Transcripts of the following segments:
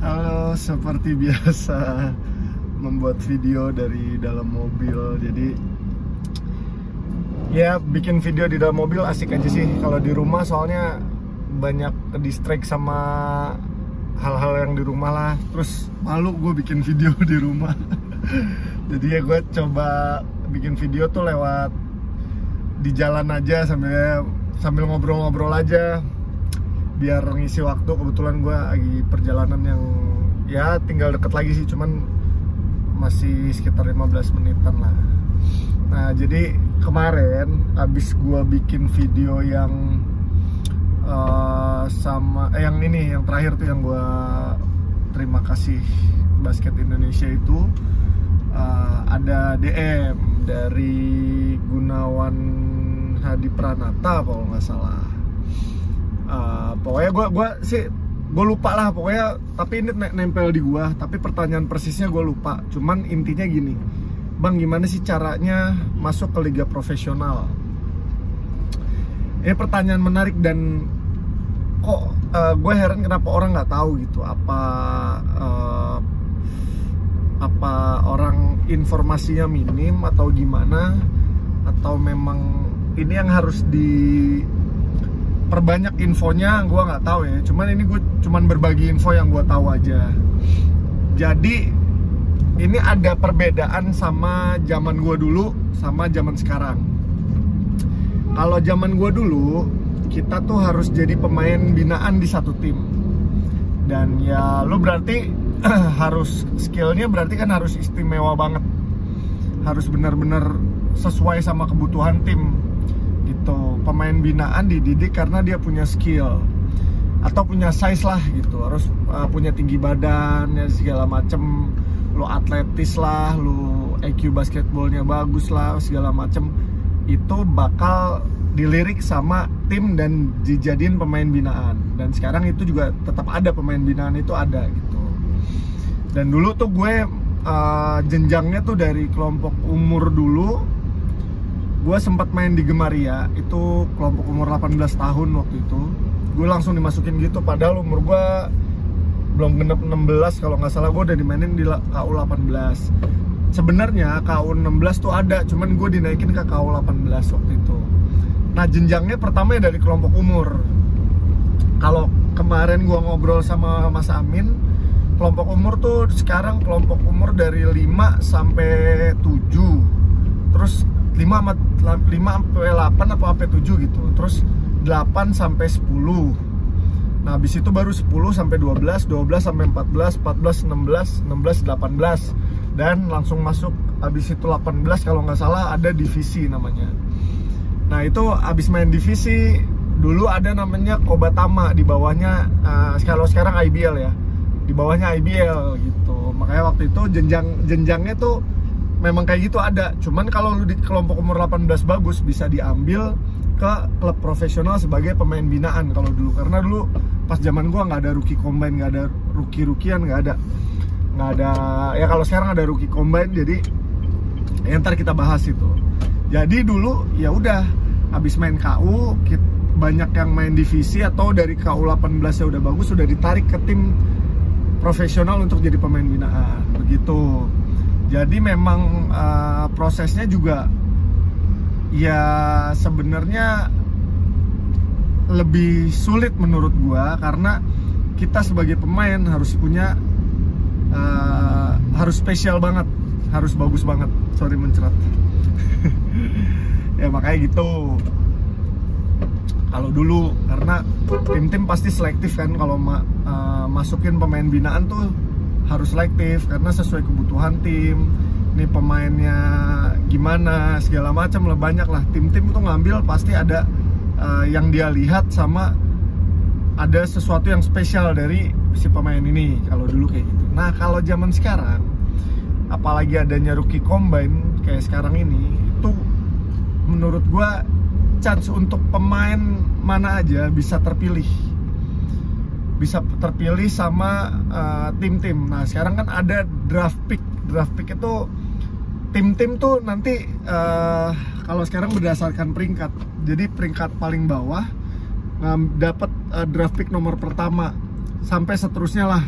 Halo, seperti biasa membuat video dari dalam mobil. Jadi ya bikin video di dalam mobil asik aja sih. Kalau di rumah soalnya banyak ke distract sama hal-hal yang di rumah lah. Terus malu gue bikin video di rumah. Jadi ya gue coba bikin video tuh lewat di jalan aja sambil ngobrol-ngobrol aja biar ngisi waktu. Kebetulan gue lagi perjalanan yang ya tinggal deket lagi sih, cuman masih sekitar 15 menitan lah. Nah jadi kemarin abis gue bikin video yang yang ini, yang terakhir tuh yang gue terima kasih Basket Indonesia itu, ada DM dari Gunawan Hadi Pranata kalau nggak salah. Pokoknya gue lupa lah pokoknya, tapi ini nempel di gue, tapi pertanyaan persisnya gue lupa. Cuman intinya gini, Bang, gimana sih caranya masuk ke liga profesional? Ini pertanyaan menarik dan kok gue heran kenapa orang nggak tahu gitu. Apa orang informasinya minim atau gimana, atau memang ini yang harus perbanyak infonya, gue nggak tahu ya. Cuman ini gue cuman berbagi info yang gue tahu aja. Jadi ini ada perbedaan sama zaman gue dulu sama zaman sekarang. Kalau zaman gue dulu, kita tuh harus jadi pemain binaan di satu tim. Dan ya lo berarti harus skillnya berarti kan harus istimewa banget. Harus benar-benar sesuai sama kebutuhan tim gitu. Pemain binaan dididik karena dia punya skill atau punya size lah gitu. Harus punya tinggi badan ya, segala macem. Lo atletis lah, lo IQ basketballnya bagus lah, segala macem. Itu bakal dilirik sama tim dan dijadiin pemain binaan. Dan sekarang itu juga tetap ada, pemain binaan itu ada gitu. Dan dulu tuh gue jenjangnya tuh dari kelompok umur dulu, gue sempat main di Gemaria, itu kelompok umur 18 tahun waktu itu. Gue langsung dimasukin gitu, padahal umur gue belum genep 16 kalau nggak salah. Gue udah dimainin di KU 18. Sebenarnya KU 16 tuh ada, cuman gue dinaikin ke KU 18 waktu itu. Nah jenjangnya pertama ya dari kelompok umur. Kalau kemarin gue ngobrol sama Mas Amin, kelompok umur tuh sekarang kelompok umur dari 5 sampai 7. Terus 5 sampai 8 apa sampai 7 gitu. Terus 8 sampai 10. Nah habis itu baru 10 sampai 12, 12 sampai 14, 14, 16, 16, 18. Dan langsung masuk habis itu 18 kalau nggak salah ada divisi namanya. Nah itu habis main divisi, dulu ada namanya Kobatama, di bawahnya kalau sekarang IBL ya, di bawahnya IBL gitu. Makanya waktu itu jenjangnya tuh memang kayak gitu ada. Cuman kalau lu di kelompok umur 18 bagus, bisa diambil ke klub profesional sebagai pemain binaan kalau dulu. Karena dulu pas zaman gua nggak ada rookie combine, nggak ada rookie-rookian, nggak ada ya. Kalau sekarang ada rookie combine, jadi ya ntar kita bahas itu. Jadi dulu ya udah habis main KU, banyak yang main divisi atau dari KU 18 ya udah bagus, sudah ditarik ke tim profesional untuk jadi pemain binaan begitu. Jadi memang prosesnya juga ya sebenarnya lebih sulit menurut gua, karena kita sebagai pemain harus punya harus spesial banget, harus bagus banget. Sorry mencerat. Ya makanya gitu. Kalau dulu karena tim-tim pasti selektif kan, kalau masukin pemain binaan tuh harus selektif karena sesuai kebutuhan tim. Nih pemainnya gimana, segala macam lah, banyak lah. Tim-tim tuh ngambil pasti ada yang dia lihat sama ada sesuatu yang spesial dari si pemain ini. Kalau dulu kayak gitu. Nah kalau zaman sekarang, apalagi adanya rookie combine kayak sekarang ini, itu menurut gua chance untuk pemain mana aja bisa terpilih sama tim-tim. Nah sekarang kan ada draft pick itu tim-tim tuh nanti kalau sekarang berdasarkan peringkat. Jadi peringkat paling bawah dapat draft pick nomor pertama sampai seterusnya lah.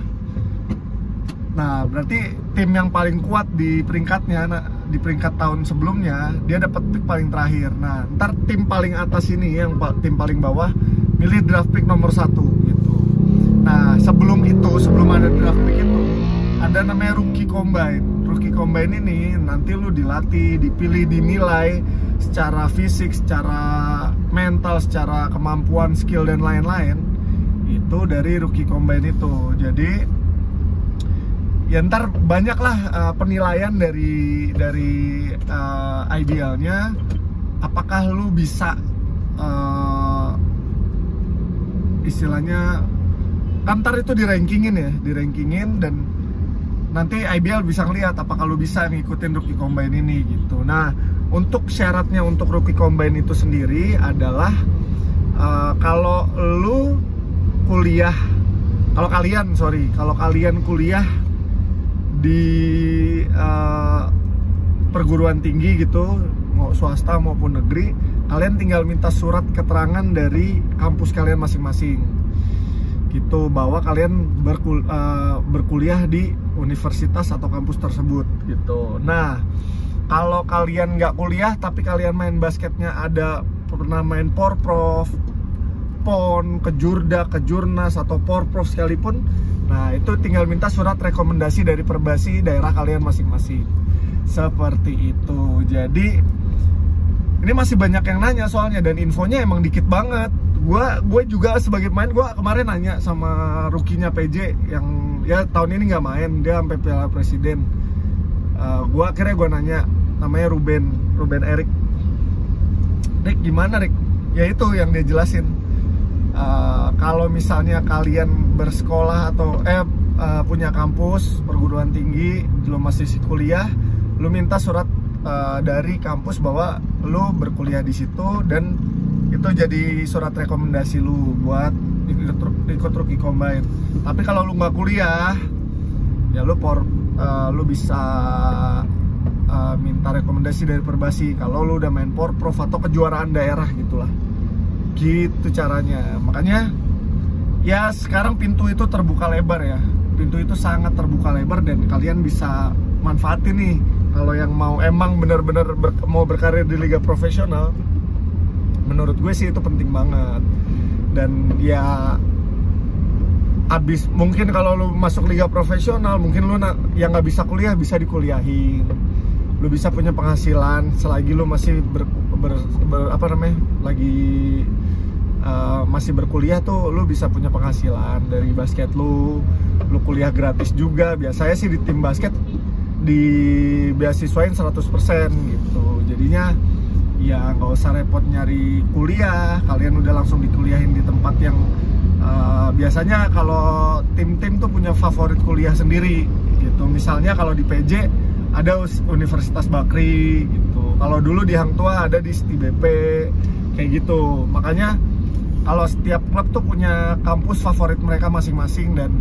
Nah, berarti tim yang paling kuat di peringkatnya, di peringkat tahun sebelumnya, dia dapat pick paling terakhir. Nah, ntar tim paling atas ini, yang tim paling bawah, milih draft pick nomor 1 gitu. Nah, sebelum ada draft pick itu, ada namanya rookie combine. Rookie combine ini nanti lu dilatih, dipilih, dinilai secara fisik, secara mental, secara kemampuan, skill dan lain-lain. Itu dari rookie combine itu. Jadi ya ntar banyak lah penilaian dari IBL-nya, apakah lu bisa istilahnya kan ntar itu di rankingin dan nanti IBL bisa ngeliat apakah lu bisa ngikutin rookie combine ini gitu. Nah, untuk syaratnya untuk rookie combine itu sendiri adalah kalau kalian kuliah di perguruan tinggi gitu, mau swasta maupun negeri, kalian tinggal minta surat keterangan dari kampus kalian masing-masing gitu, bahwa kalian berkuliah di universitas atau kampus tersebut gitu. Nah, kalau kalian nggak kuliah tapi kalian main basketnya pernah main Porprov, PON, Kejurda, Kejurnas atau Porprov sekalipun, nah itu tinggal minta surat rekomendasi dari perbasi daerah kalian masing-masing. Seperti itu. Jadi ini masih banyak yang nanya soalnya, dan infonya emang dikit banget. Gue juga sebagai pemain, gue kemarin nanya sama rookie-nya PJ yang ya tahun ini nggak main, dia sampai Piala Presiden. Akhirnya gue nanya, namanya Ruben Erik. Rick, gimana Rick? Ya itu yang dia jelasin. Kalau misalnya kalian bersekolah atau punya kampus perguruan tinggi, lu masih kuliah, lu minta surat dari kampus bahwa lu berkuliah di situ, dan itu jadi surat rekomendasi lu buat ikut rookie combine. Tapi kalau lu nggak kuliah, ya lu bisa minta rekomendasi dari perbasi kalau lu udah main Porprov atau kejuaraan daerah gitulah. Gitu caranya. Makanya ya sekarang pintu itu terbuka lebar ya. Pintu itu sangat terbuka lebar dan kalian bisa manfaatin nih. Kalau yang mau emang bener-bener mau berkarir di liga profesional, menurut gue sih itu penting banget. Dan ya mungkin kalau lu masuk liga profesional, mungkin lu yang nggak bisa kuliah bisa dikuliahin. Lu bisa punya penghasilan selagi lu masih masih berkuliah tuh, lu bisa punya penghasilan dari basket lu kuliah gratis juga. Biasanya sih di tim basket dibeasiswain 100% gitu. Jadinya ya nggak usah repot nyari kuliah, kalian udah langsung dikuliahin di tempat yang biasanya kalau tim-tim tuh punya favorit kuliah sendiri gitu. Misalnya kalau di PJ ada Universitas Bakri gitu, kalau dulu di Hang Tua ada di STIBP kayak gitu. Makanya kalau setiap klub tuh punya kampus favorit mereka masing-masing, dan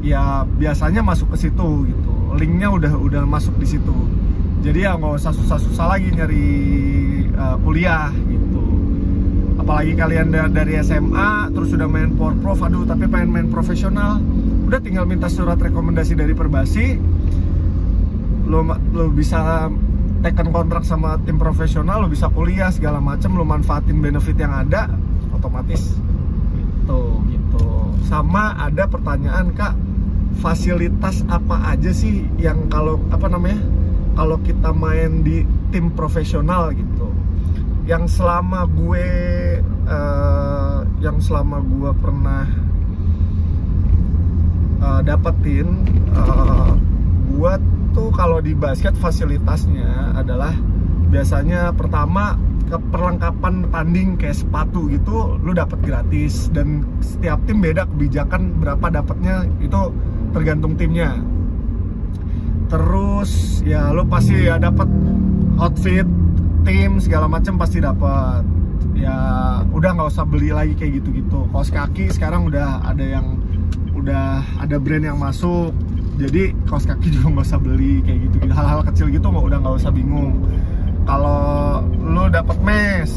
ya biasanya masuk ke situ gitu. Linknya udah masuk di situ. Jadi ya nggak usah susah-susah lagi nyari kuliah gitu. Apalagi kalian dari SMA terus sudah main Porprov, aduh tapi pengen main profesional, udah tinggal minta surat rekomendasi dari perbasi. Lo bisa teken kontrak sama tim profesional, lo bisa kuliah segala macem, lo manfaatin benefit yang ada, otomatis gitu. Sama ada pertanyaan, Kak, fasilitas apa aja sih yang kalau kita main di tim profesional gitu, yang selama gue pernah dapetin, gue tuh kalau di basket fasilitasnya adalah biasanya pertama perlengkapan tanding kayak sepatu gitu lu dapat gratis, dan setiap tim beda kebijakan berapa dapatnya, itu tergantung timnya. Terus ya lu pasti ya dapat outfit tim segala macam, pasti dapat. Ya udah nggak usah beli lagi kayak gitu-gitu. Kaos kaki sekarang udah ada brand yang masuk, jadi kaos kaki juga nggak usah beli kayak gitu. Hal-hal kecil gitu udah nggak usah bingung. Kalau lu dapat mes,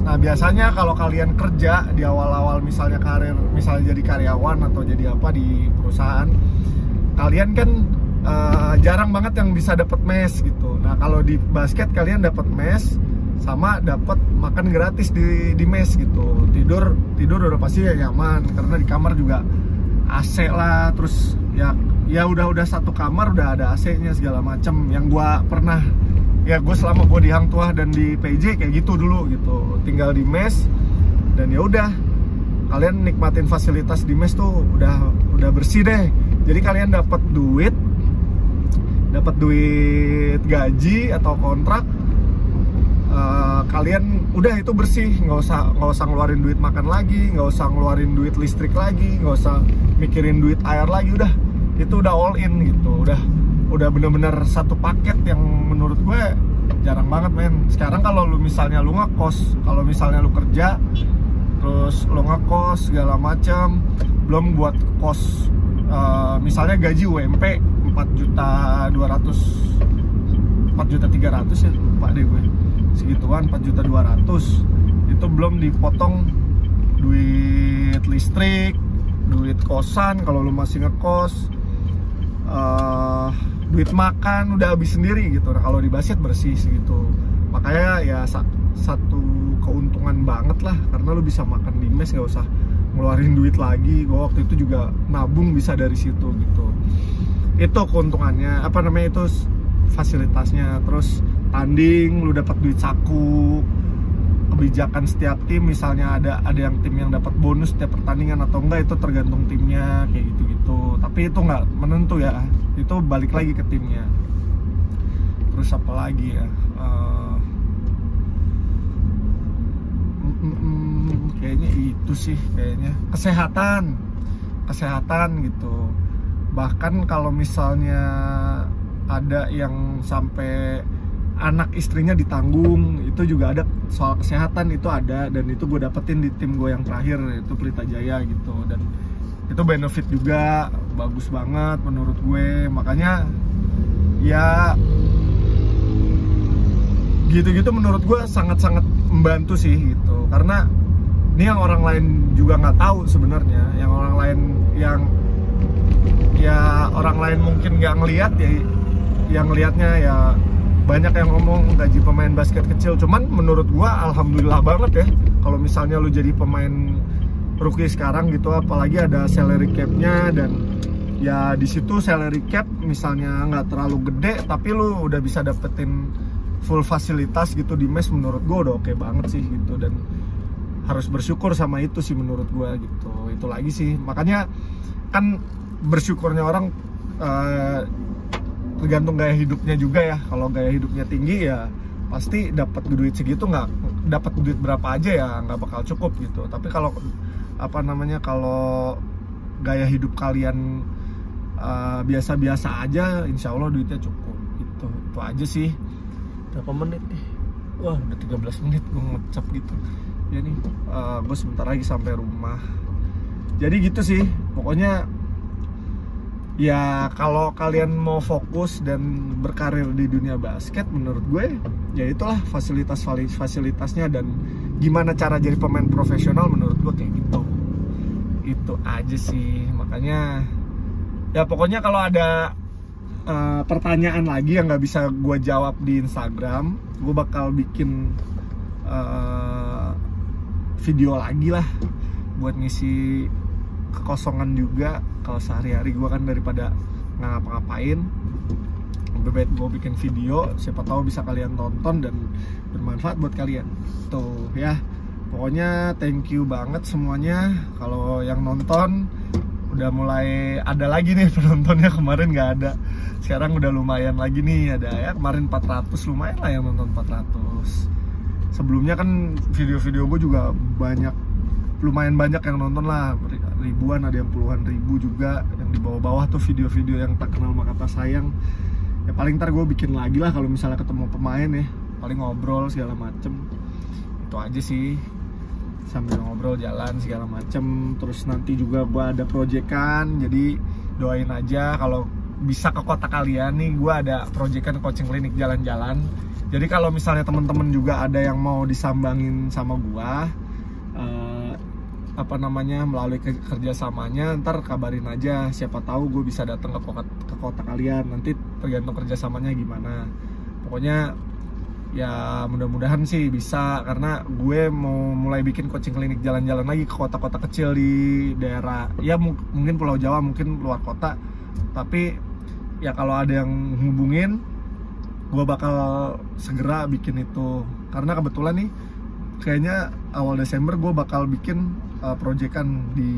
nah biasanya kalau kalian kerja di awal-awal misalnya karir, misalnya jadi karyawan atau jadi apa di perusahaan, kalian kan jarang banget yang bisa dapat mes gitu. Nah kalau di basket kalian dapat mes sama dapat makan gratis di mes gitu. Tidur udah pasti ya nyaman karena di kamar juga AC lah, terus ya udah satu kamar udah ada AC-nya segala macam. Yang gua pernah gue selama gue di Hang Tuah dan di PJ kayak gitu dulu gitu, tinggal di mes dan ya udah kalian nikmatin fasilitas di mes tuh udah bersih deh. Jadi kalian dapat duit gaji atau kontrak, kalian udah itu bersih, nggak usah ngeluarin duit makan lagi, nggak usah ngeluarin duit listrik lagi, nggak usah mikirin duit air lagi, udah itu udah all in gitu, udah bener-bener satu paket yang menurut gue jarang banget men. Sekarang kalau lu misalnya lu ngekos, kalau misalnya lu kerja terus lu ngekos segala macam, belum buat kos, misalnya gaji UMP 4.300.000 ya, lupa deh gue segituan, 4.200.000 itu belum dipotong duit listrik, duit kosan kalau lu masih ngekos, duit makan udah habis sendiri gitu. Nah, kalau di basket bersih segitu, makanya ya satu keuntungan banget lah karena lu bisa makan di mes, gak usah ngeluarin duit lagi. Gue waktu itu juga nabung bisa dari situ gitu. Itu keuntungannya, apa namanya, itu fasilitasnya. Terus tanding lu dapat duit saku, kebijakan setiap tim, misalnya ada yang tim yang dapat bonus setiap pertandingan atau enggak itu tergantung timnya kayak gitu. Tapi itu nggak menentu ya, itu balik lagi ke timnya. Terus apa lagi ya, kayaknya itu sih, kayaknya kesehatan gitu. Bahkan kalau misalnya ada yang sampai anak istrinya ditanggung, itu juga ada soal kesehatan, itu ada, dan itu gue dapetin di tim gue yang terakhir, itu Pelita Jaya gitu. Dan itu benefit juga bagus banget menurut gue. Makanya ya gitu-gitu menurut gue sangat-sangat membantu sih gitu. Karena ini yang orang lain juga nggak tahu sebenarnya, yang orang lain orang lain mungkin nggak ngelihat ya, yang ngelihatnya ya banyak yang ngomong gaji pemain basket kecil. Cuman menurut gua alhamdulillah banget ya kalau misalnya lu jadi pemain rookie sekarang gitu, apalagi ada salary cap-nya, dan ya di situ salary cap misalnya nggak terlalu gede tapi lu udah bisa dapetin full fasilitas gitu di mes, menurut gua udah oke banget sih gitu. Dan harus bersyukur sama itu sih menurut gua gitu. Itu lagi sih, makanya kan bersyukurnya orang tergantung gaya hidupnya juga ya. Kalau gaya hidupnya tinggi ya pasti dapat duit segitu, nggak dapat duit berapa aja ya nggak bakal cukup gitu. Tapi kalau kalau gaya hidup kalian biasa-biasa aja, insya Allah duitnya cukup gitu. Itu aja sih. Berapa menit nih? Wah udah 13 menit gue ngecap gitu ya nih. Gue sebentar lagi sampai rumah. Jadi gitu sih pokoknya. Ya kalau kalian mau fokus dan berkarir di dunia basket, menurut gue ya itulah fasilitasnya dan gimana cara jadi pemain profesional, menurut gue kayak gitu. Itu aja sih. Makanya ya pokoknya kalau ada pertanyaan lagi yang nggak bisa gue jawab di Instagram, gue bakal bikin video lagi lah buat ngisi kekosongan juga. Kalau sehari-hari gue kan daripada nggak ngapa-ngapain, lebih baik gue bikin video, siapa tahu bisa kalian tonton dan bermanfaat buat kalian tuh ya. Pokoknya thank you banget semuanya. Kalau yang nonton udah mulai ada lagi nih penontonnya, kemarin nggak ada, sekarang udah lumayan lagi nih ada ya. Kemarin 400, lumayan lah yang nonton 400. Sebelumnya kan video-video gue juga lumayan banyak yang nonton lah, ribuan, ada yang puluhan ribu juga. Yang di bawah-bawah tuh video-video yang tak kenal maka tak sayang. Ya paling ntar gue bikin lagi lah kalau misalnya ketemu pemain ya, paling ngobrol segala macem. Itu aja sih, sambil ngobrol jalan segala macem. Terus nanti juga gue ada proyekan, jadi doain aja kalau bisa ke kota kalian nih. Gue ada proyekan coaching klinik jalan-jalan. Jadi kalau misalnya temen-temen juga ada yang mau disambangin sama gue, melalui kerjasamanya, ntar kabarin aja, siapa tahu gue bisa datang ke kota kalian, nanti tergantung kerjasamanya gimana. Pokoknya ya mudah-mudahan sih bisa, karena gue mau mulai bikin coaching klinik jalan-jalan lagi ke kota-kota kecil di daerah, ya mungkin Pulau Jawa, mungkin luar kota. Tapi ya kalau ada yang hubungin, gue bakal segera bikin itu, karena kebetulan nih kayaknya awal Desember gue bakal bikin proyekan di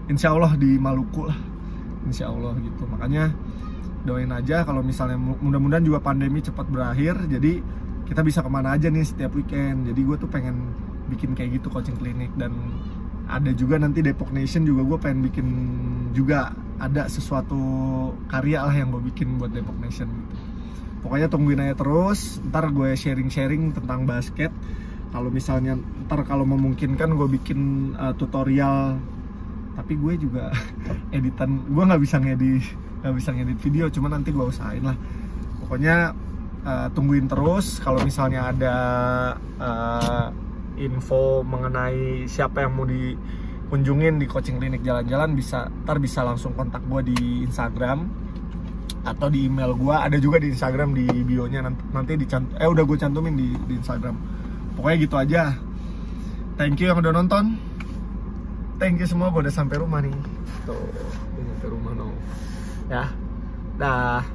insya Allah di Maluku lah, insya Allah gitu. Makanya doain aja kalau misalnya mudah-mudahan juga pandemi cepat berakhir, jadi kita bisa kemana aja nih setiap weekend. Jadi gue tuh pengen bikin kayak gitu coaching klinik, dan ada juga nanti Depok Nation juga gue pengen bikin juga, ada sesuatu karya lah yang gue bikin buat Depok Nation gitu. Pokoknya tungguin aja terus, ntar gue sharing-sharing tentang basket. Kalau misalnya ntar kalau memungkinkan gue bikin tutorial, tapi gue juga editan gue nggak bisa ngedit video, cuman nanti gue usahain lah. Pokoknya tungguin terus. Kalau misalnya ada info mengenai siapa yang mau dikunjungin di coaching klinik jalan-jalan, ntar bisa langsung kontak gue di Instagram atau di email gue. Ada juga di Instagram di bio-nya, nanti udah gue cantumin di Instagram. Pokoknya gitu aja. Thank you yang udah nonton. Thank you semua, gue udah sampai rumah nih. Tuh, udah sampai rumah no. Ya. Dah.